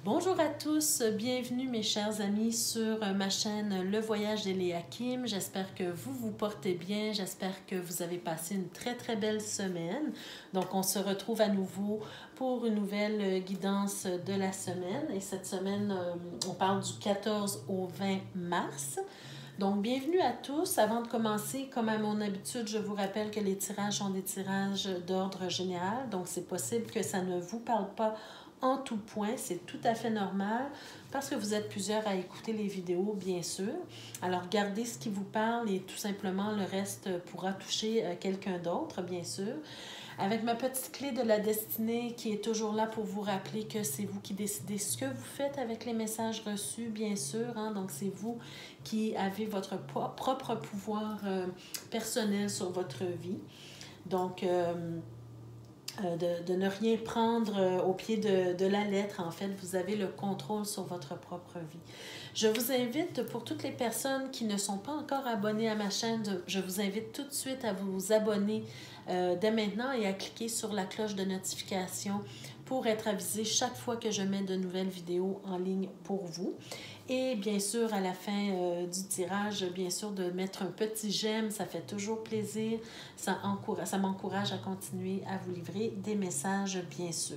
Bonjour à tous, bienvenue mes chers amis sur ma chaîne Le Voyage d'Eliakim. J'espère que vous vous portez bien, j'espère que vous avez passé une très belle semaine. Donc on se retrouve à nouveau pour une nouvelle guidance de la semaine. Et cette semaine, on parle du 14 au 20 mars. Donc, bienvenue à tous. Avant de commencer, comme à mon habitude, je vous rappelle que les tirages sont des tirages d'ordre général. Donc, c'est possible que ça ne vous parle pas en tout point. C'est tout à fait normal parce que vous êtes plusieurs à écouter les vidéos, bien sûr. Alors, gardez ce qui vous parle et tout simplement, le reste pourra toucher quelqu'un d'autre, bien sûr. Avec ma petite clé de la destinée qui est toujours là pour vous rappeler que c'est vous qui décidez ce que vous faites avec les messages reçus, bien sûr. Donc, c'est vous qui avez votre propre pouvoir personnel sur votre vie. Donc, de ne rien prendre au pied de la lettre. En fait, vous avez le contrôle sur votre propre vie. Je vous invite, pour toutes les personnes qui ne sont pas encore abonnées à ma chaîne, je vous invite tout de suite à vous abonner dès maintenant et à cliquer sur la cloche de notification pour être avisé chaque fois que je mets de nouvelles vidéos en ligne pour vous. Et bien sûr, à la fin du tirage, bien sûr, de mettre un petit j'aime, ça fait toujours plaisir. Ça m'encourage à continuer à vous livrer des messages, bien sûr.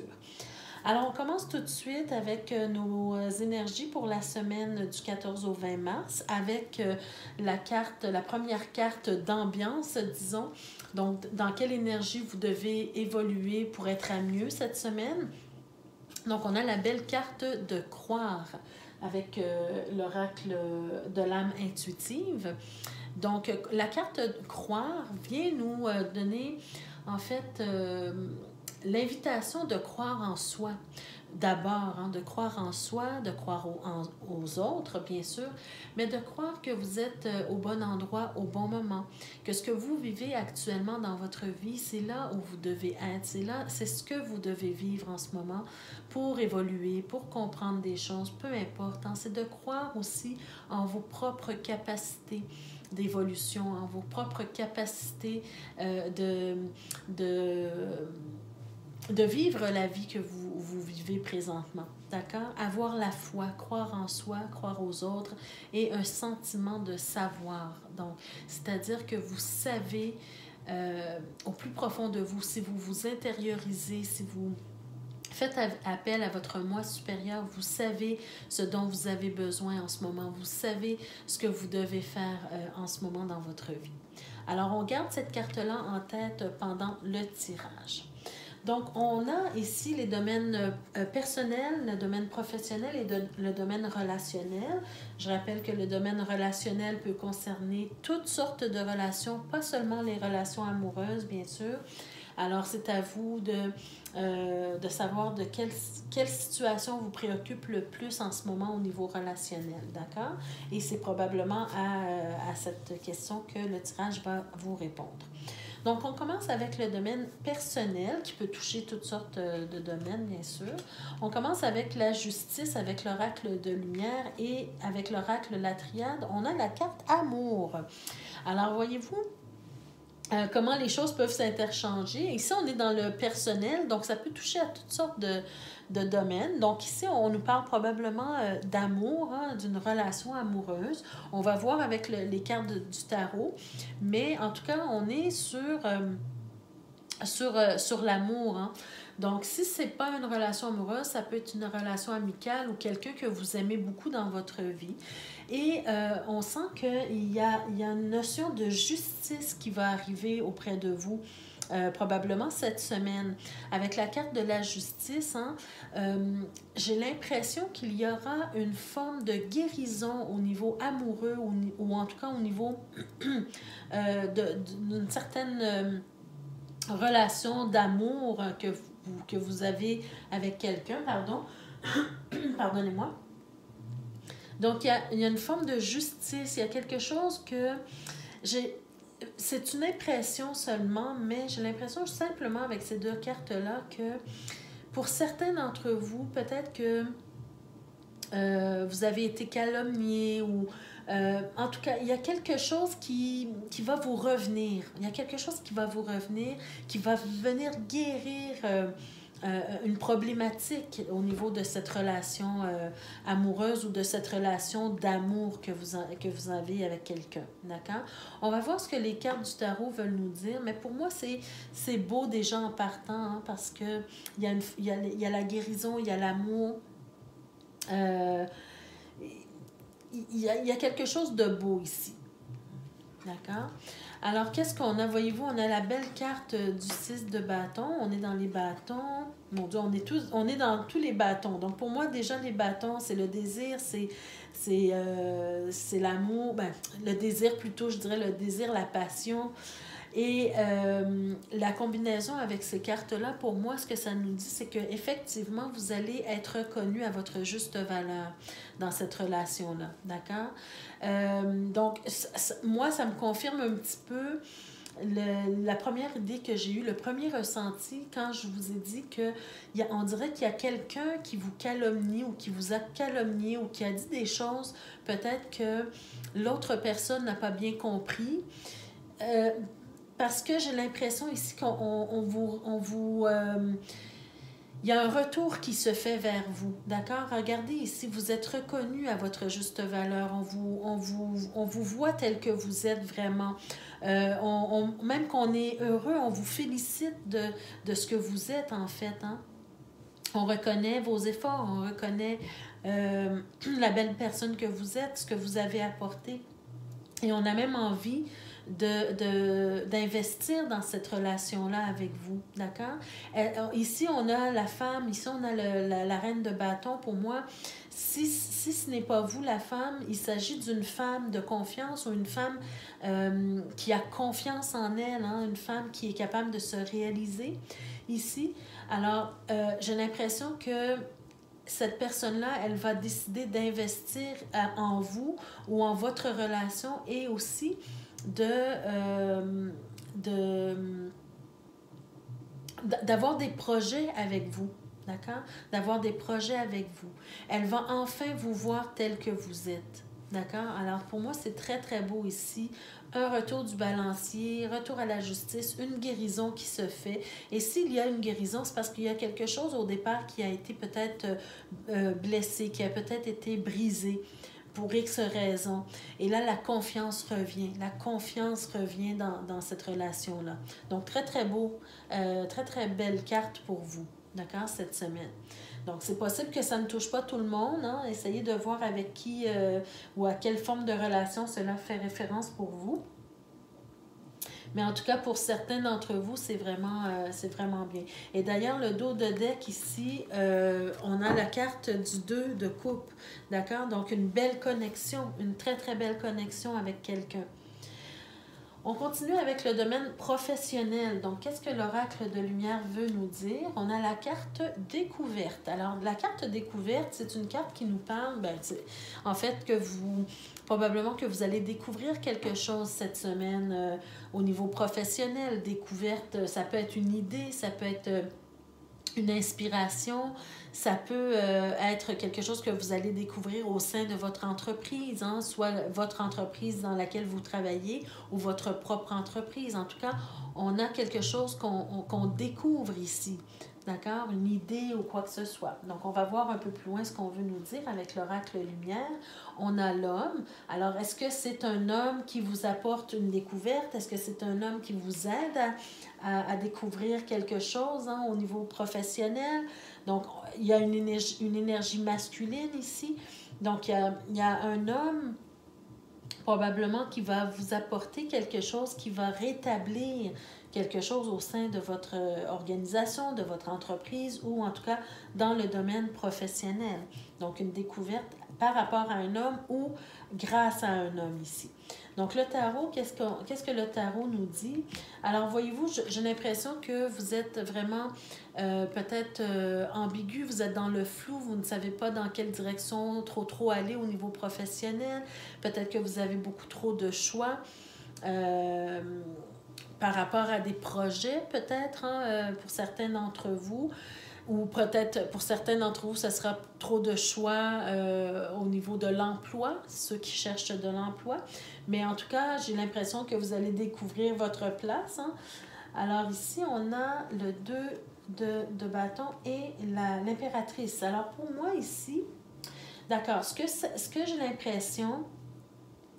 Alors, on commence tout de suite avec nos énergies pour la semaine du 14 au 20 mars avec la première carte d'ambiance, disons. Donc, dans quelle énergie vous devez évoluer pour être à mieux cette semaine? Donc, on a la belle carte de croire avec l'oracle de l'âme intuitive. Donc, la carte croire vient nous donner, en fait, l'invitation de croire en soi. D'abord, de croire en soi, de croire aux autres, bien sûr, mais de croire que vous êtes au bon endroit, au bon moment, que ce que vous vivez actuellement dans votre vie, c'est là où vous devez être, c'est ce que vous devez vivre en ce moment pour évoluer, pour comprendre des choses, peu importe. C'est de croire aussi en vos propres capacités d'évolution, en vos propres capacités de vivre la vie que vous vivez présentement, d'accord? Avoir la foi, croire en soi, croire aux autres et un sentiment de savoir. Donc, c'est-à-dire que vous savez au plus profond de vous, si vous vous intériorisez, si vous faites appel à votre moi supérieur, vous savez ce dont vous avez besoin en ce moment, vous savez ce que vous devez faire en ce moment dans votre vie. Alors, on garde cette carte-là en tête pendant le tirage. Donc, on a ici les domaines personnels, le domaine professionnel et le domaine relationnel. Je rappelle que le domaine relationnel peut concerner toutes sortes de relations, pas seulement les relations amoureuses, bien sûr. Alors, c'est à vous de savoir de quelle situation vous préoccupe le plus en ce moment au niveau relationnel, d'accord? Et c'est probablement à cette question que le tirage va vous répondre. Donc, on commence avec le domaine personnel qui peut toucher toutes sortes de domaines, bien sûr. On commence avec la justice, avec l'oracle de lumière et avec l'oracle la triade. On a la carte amour. Alors, voyez-vous comment les choses peuvent s'interchanger. Ici, on est dans le personnel, donc ça peut toucher à toutes sortes de domaines. Donc ici, on nous parle probablement d'amour, d'une relation amoureuse. On va voir avec les cartes du tarot, mais en tout cas, on est sur l'amour. Donc, si ce n'est pas une relation amoureuse, ça peut être une relation amicale ou quelqu'un que vous aimez beaucoup dans votre vie. Et on sent qu'il y a une notion de justice qui va arriver auprès de vous. Probablement cette semaine. Avec la carte de la justice, j'ai l'impression qu'il y aura une forme de guérison au niveau amoureux ou en tout cas au niveau d'une certaine relation d'amour que vous avez avec quelqu'un, pardonnez-moi. Donc, il y a une forme de justice, il y a quelque chose que c'est une impression seulement, mais j'ai l'impression simplement avec ces deux cartes-là que pour certains d'entre vous, peut-être que vous avez été calomnié ou en tout cas, il y a quelque chose qui va vous revenir. Il y a quelque chose qui va vous revenir, qui va venir guérir une problématique au niveau de cette relation amoureuse ou de cette relation d'amour que vous avez avec quelqu'un. D'accord? On va voir ce que les cartes du tarot veulent nous dire, mais pour moi, c'est beau déjà en partant, hein, parce que il y a la guérison, il y a l'amour. Il y a quelque chose de beau ici. D'accord? Alors, qu'est-ce qu'on a? Voyez-vous, on a la belle carte du 6 de bâton. On est dans les bâtons. Mon Dieu, on est dans tous les bâtons. Donc, pour moi, déjà, les bâtons, c'est le désir, c'est l'amour. Ben, le désir, plutôt, je dirais le désir, la passion. Et la combinaison avec ces cartes-là, pour moi, ce que ça nous dit, c'est qu'effectivement, vous allez être reconnu à votre juste valeur dans cette relation-là. D'accord? Donc, moi, ça me confirme un petit peu la première idée que j'ai eue, le premier ressenti, quand je vous ai dit on dirait qu'il y a quelqu'un qui vous calomnie ou qui vous a calomnié ou qui a dit des choses, peut-être que l'autre personne n'a pas bien compris. Parce que j'ai l'impression ici il y a un retour qui se fait vers vous, d'accord? Regardez ici, vous êtes reconnu à votre juste valeur. On vous voit tel que vous êtes vraiment. Même qu'on est heureux, on vous félicite de ce que vous êtes, en fait. Hein? On reconnaît vos efforts, on reconnaît la belle personne que vous êtes, ce que vous avez apporté. Et on a même envie d'investir dans cette relation-là avec vous, d'accord? Ici, on a la femme, ici, on a la reine de bâton. Pour moi, si ce n'est pas vous, la femme, il s'agit d'une femme de confiance ou une femme qui a confiance en elle, hein, une femme qui est capable de se réaliser ici. Alors, j'ai l'impression que cette personne-là, elle va décider d'investir en vous ou en votre relation et aussi d'avoir des projets avec vous, d'accord? D'avoir des projets avec vous. Elle va enfin vous voir tel que vous êtes, d'accord? Alors, pour moi, c'est très, très beau ici. Un retour du balancier, retour à la justice, une guérison qui se fait. Et s'il y a une guérison, c'est parce qu'il y a quelque chose au départ qui a été peut-être blessé, qui a peut-être été brisé pour X raisons. Et là, la confiance revient. La confiance revient dans cette relation-là. Donc, très, très beau, très, très belle carte pour vous, d'accord, cette semaine. Donc, c'est possible que ça ne touche pas tout le monde. Hein? Essayez de voir avec qui ou à quelle forme de relation cela fait référence pour vous. Mais en tout cas, pour certains d'entre vous, c'est vraiment bien. Et d'ailleurs, le dos de deck ici, on a la carte du 2 de coupe. D'accord? Donc, une belle connexion, une très, très belle connexion avec quelqu'un. On continue avec le domaine professionnel. Donc, qu'est-ce que l'oracle de lumière veut nous dire? On a la carte découverte. Alors, la carte découverte, c'est une carte qui nous parle, en fait, probablement que vous allez découvrir quelque chose cette semaine au niveau professionnel. Découverte, ça peut être une idée, ça peut être une inspiration, ça peut être quelque chose que vous allez découvrir au sein de votre entreprise, hein, soit votre entreprise dans laquelle vous travaillez ou votre propre entreprise. En tout cas, on a quelque chose qu'on découvre ici, d'accord? Une idée ou quoi que ce soit. Donc, on va voir un peu plus loin ce qu'on veut nous dire avec l'oracle lumière. On a l'homme. Alors, est-ce que c'est un homme qui vous apporte une découverte? Est-ce que c'est un homme qui vous aide à découvrir quelque chose, hein, au niveau professionnel? Donc, il y a une énergie masculine ici. Donc, il y a un homme probablement qui va vous apporter quelque chose qui va rétablir quelque chose au sein de votre organisation, de votre entreprise ou en tout cas dans le domaine professionnel. Donc, une découverte par rapport à un homme ou grâce à un homme ici. Donc, le tarot, qu'est-ce que le tarot nous dit? Alors, voyez-vous, j'ai l'impression que vous êtes vraiment peut-être ambigu, vous êtes dans le flou, vous ne savez pas dans quelle direction trop aller au niveau professionnel. Peut-être que vous avez beaucoup trop de choix par rapport à des projets, peut-être, hein, pour certains d'entre vous. Ou peut-être pour certains d'entre vous, ce sera trop de choix au niveau de l'emploi, ceux qui cherchent de l'emploi. Mais en tout cas, j'ai l'impression que vous allez découvrir votre place. Hein. Alors ici, on a le 2 de bâton et l'impératrice. Alors pour moi ici, d'accord, ce que j'ai l'impression,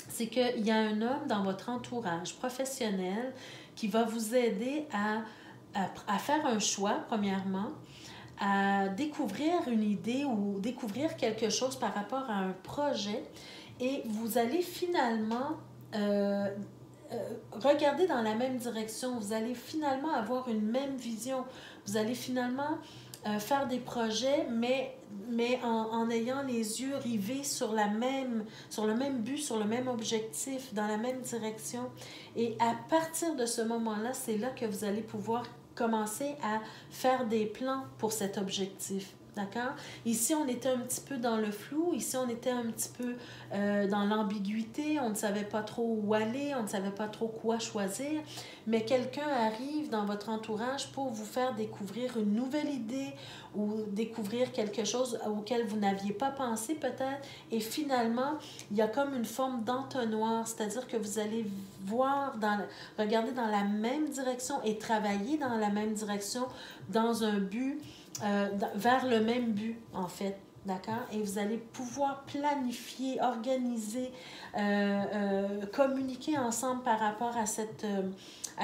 c'est qu'il y a un homme dans votre entourage professionnel qui va vous aider à faire un choix, premièrement, à découvrir une idée ou découvrir quelque chose par rapport à un projet et vous allez finalement regarder dans la même direction, vous allez finalement avoir une même vision, vous allez finalement faire des projets, mais en ayant les yeux rivés sur le même but, sur le même objectif, dans la même direction. Et à partir de ce moment-là, c'est là que vous allez pouvoir commencer à faire des plans pour cet objectif. D'accord? Ici, on était un petit peu dans le flou. Ici, on était un petit peu dans l'ambiguïté. On ne savait pas trop où aller. On ne savait pas trop quoi choisir. Mais quelqu'un arrive dans votre entourage pour vous faire découvrir une nouvelle idée ou découvrir quelque chose auquel vous n'aviez pas pensé peut-être. Et finalement, il y a comme une forme d'entonnoir. C'est-à-dire que vous allez regarder dans la même direction et travailler dans la même direction dans un but vers le même but, en fait. D'accord? Et vous allez pouvoir planifier, organiser, communiquer ensemble par rapport à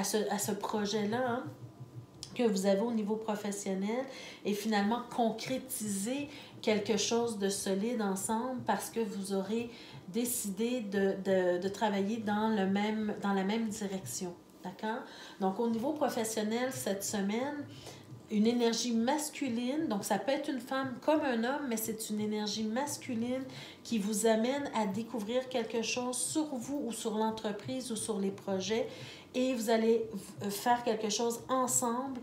ce projet-là, hein, que vous avez au niveau professionnel et finalement concrétiser quelque chose de solide ensemble parce que vous aurez décidé de travailler dans la même direction. D'accord? Donc, au niveau professionnel, cette semaine, une énergie masculine, donc ça peut être une femme comme un homme, mais c'est une énergie masculine qui vous amène à découvrir quelque chose sur vous ou sur l'entreprise ou sur les projets et vous allez faire quelque chose ensemble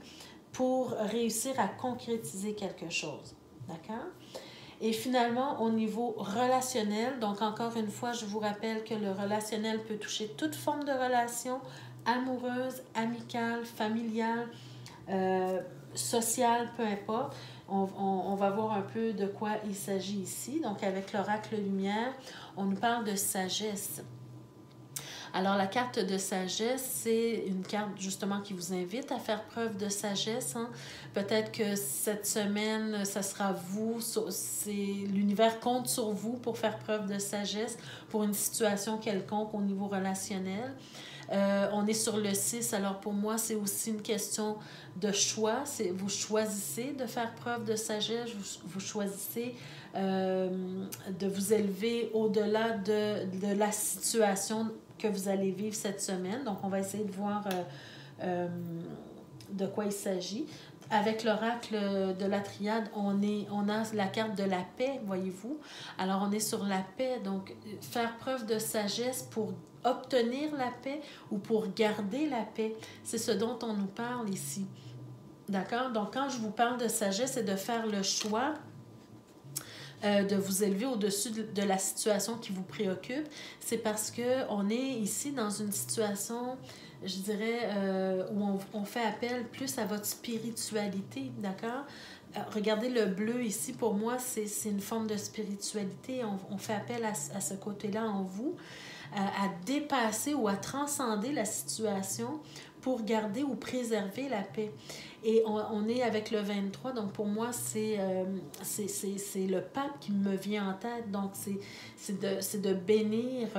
pour réussir à concrétiser quelque chose. D'accord? Et finalement, au niveau relationnel, donc encore une fois, je vous rappelle que le relationnel peut toucher toute forme de relation, amoureuse, amicale, familiale, social, peu importe. On va voir un peu de quoi il s'agit ici. Donc, avec l'oracle lumière, on nous parle de sagesse. Alors, la carte de sagesse, c'est une carte justement qui vous invite à faire preuve de sagesse. Hein. Peut-être que cette semaine, ça sera vous, l'univers compte sur vous pour faire preuve de sagesse pour une situation quelconque au niveau relationnel. On est sur le 6, alors pour moi, c'est aussi une question de choix. Vous choisissez de faire preuve de sagesse, vous choisissez de vous élever au-delà de la situation que vous allez vivre cette semaine. Donc, on va essayer de voir de quoi il s'agit. Avec l'oracle de la triade, on a la carte de la paix, voyez-vous. Alors, on est sur la paix, donc faire preuve de sagesse pour obtenir la paix ou pour garder la paix. C'est ce dont on nous parle ici. D'accord? Donc, quand je vous parle de sagesse, c'est de faire le choix de vous élever au-dessus de la situation qui vous préoccupe. C'est parce qu'on est ici dans une situation, je dirais, où on fait appel plus à votre spiritualité, d'accord? Regardez le bleu ici, pour moi, c'est une forme de spiritualité. On fait appel à ce côté-là en vous, à dépasser ou à transcender la situation pour garder ou préserver la paix. Et on est avec le 23, donc pour moi, c'est le pape qui me vient en tête. Donc, c'est de bénir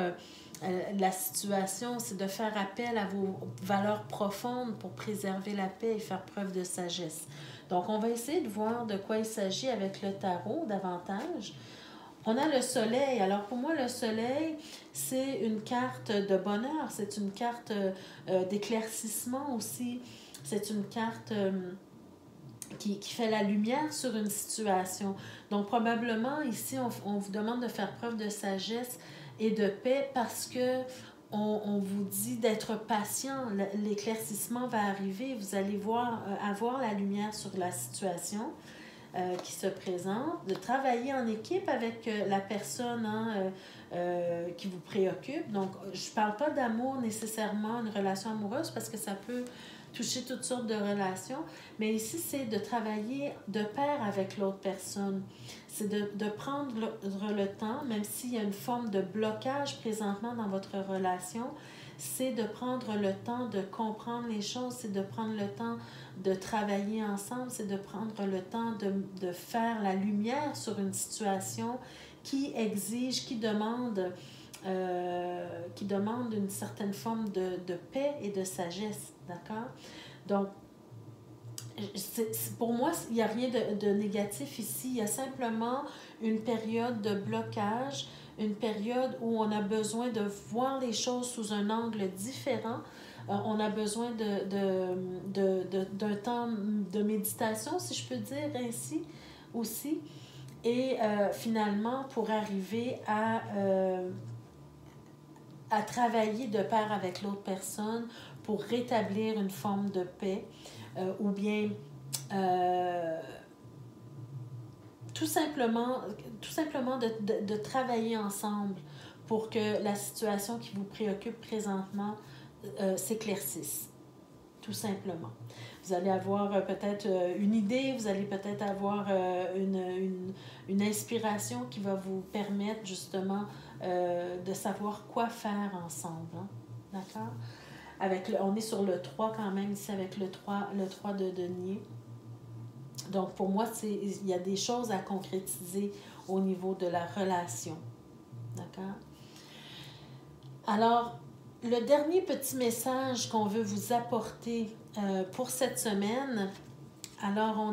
la situation, c'est de faire appel à vos valeurs profondes pour préserver la paix et faire preuve de sagesse. Donc, on va essayer de voir de quoi il s'agit avec le tarot davantage. On a le soleil. Alors, pour moi, le soleil, c'est une carte de bonheur. C'est une carte d'éclaircissement aussi. C'est une carte qui fait la lumière sur une situation. Donc, probablement, ici, on vous demande de faire preuve de sagesse et de paix parce que on vous dit d'être patient. L'éclaircissement va arriver. Vous allez avoir la lumière sur la situation qui se présente, de travailler en équipe avec la personne qui vous préoccupe. Donc, je ne parle pas d'amour nécessairement, une relation amoureuse, parce que ça peut toucher toutes sortes de relations, mais ici, c'est de travailler de pair avec l'autre personne. C'est de prendre le temps, même s'il y a une forme de blocage présentement dans votre relation, c'est de prendre le temps de comprendre les choses, c'est de prendre le temps de travailler ensemble, c'est de prendre le temps de faire la lumière sur une situation qui exige, qui demande une certaine forme de paix et de sagesse, d'accord? Donc, pour moi, il n'y a rien de négatif ici. Il y a simplement une période de blocage, une période où on a besoin de voir les choses sous un angle différent. On a besoin d'un temps de méditation, si je peux dire ainsi, aussi. Et finalement, pour arriver à travailler de pair avec l'autre personne pour rétablir une forme de paix ou bien tout simplement de travailler ensemble pour que la situation qui vous préoccupe présentement s'éclaircisse, tout simplement. Vous allez avoir peut-être une idée, vous allez peut-être avoir une inspiration qui va vous permettre justement de savoir quoi faire ensemble. Hein? D'accord? On est sur le 3 quand même ici avec le 3 de denier. Donc pour moi, il y a des choses à concrétiser au niveau de la relation. D'accord? Alors, le dernier petit message qu'on veut vous apporter pour cette semaine, alors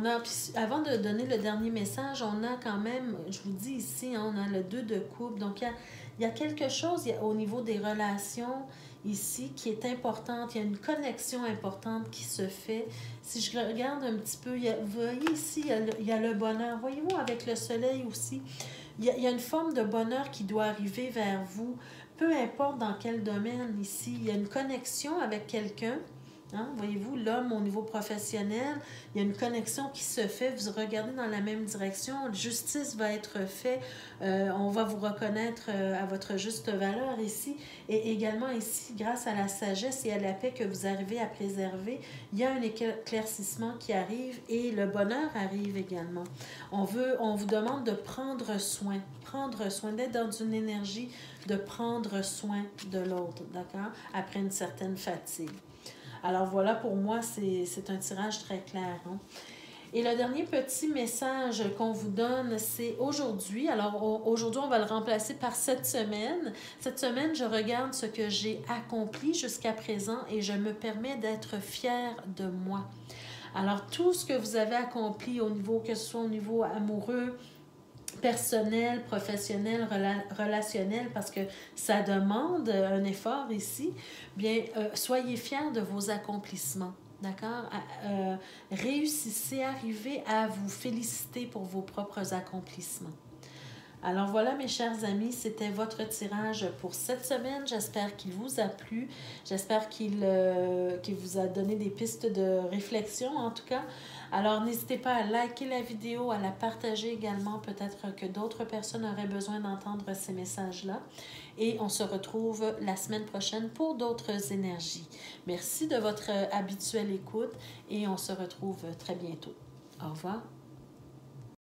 avant de donner le dernier message, on a quand même, je vous dis ici, on a le 2 de coupe, donc il y a quelque chose au niveau des relations ici qui est importante, il y a une connexion importante qui se fait. Si je regarde un petit peu, vous voyez ici, il y a le bonheur, voyez-vous avec le soleil aussi, il y a une forme de bonheur qui doit arriver vers vous, peu importe dans quel domaine ici, il y a une connexion avec quelqu'un. Hein? Voyez-vous, l'homme au niveau professionnel, il y a une connexion qui se fait, vous regardez dans la même direction, justice va être faite, on va vous reconnaître à votre juste valeur ici, et également ici, grâce à la sagesse et à la paix que vous arrivez à préserver, il y a un éclaircissement qui arrive et le bonheur arrive également. On vous demande de prendre soin, d'être dans une énergie de prendre soin de l'autre, d'accord, après une certaine fatigue. Alors voilà, pour moi, c'est un tirage très clair. Hein? Et le dernier petit message qu'on vous donne, c'est aujourd'hui. Alors aujourd'hui, on va le remplacer par cette semaine. Cette semaine, je regarde ce que j'ai accompli jusqu'à présent et je me permets d'être fière de moi. Alors tout ce que vous avez accompli au niveau, que ce soit au niveau amoureux, personnel, professionnel, relationnel, parce que ça demande un effort ici, bien, soyez fiers de vos accomplissements, d'accord? Réussissez, arrivez à vous féliciter pour vos propres accomplissements. Alors voilà, mes chers amis, c'était votre tirage pour cette semaine. J'espère qu'il vous a plu. J'espère qu'il vous a donné des pistes de réflexion, en tout cas. Alors, n'hésitez pas à liker la vidéo, à la partager également. Peut-être que d'autres personnes auraient besoin d'entendre ces messages-là. Et on se retrouve la semaine prochaine pour d'autres énergies. Merci de votre habituelle écoute et on se retrouve très bientôt. Au revoir.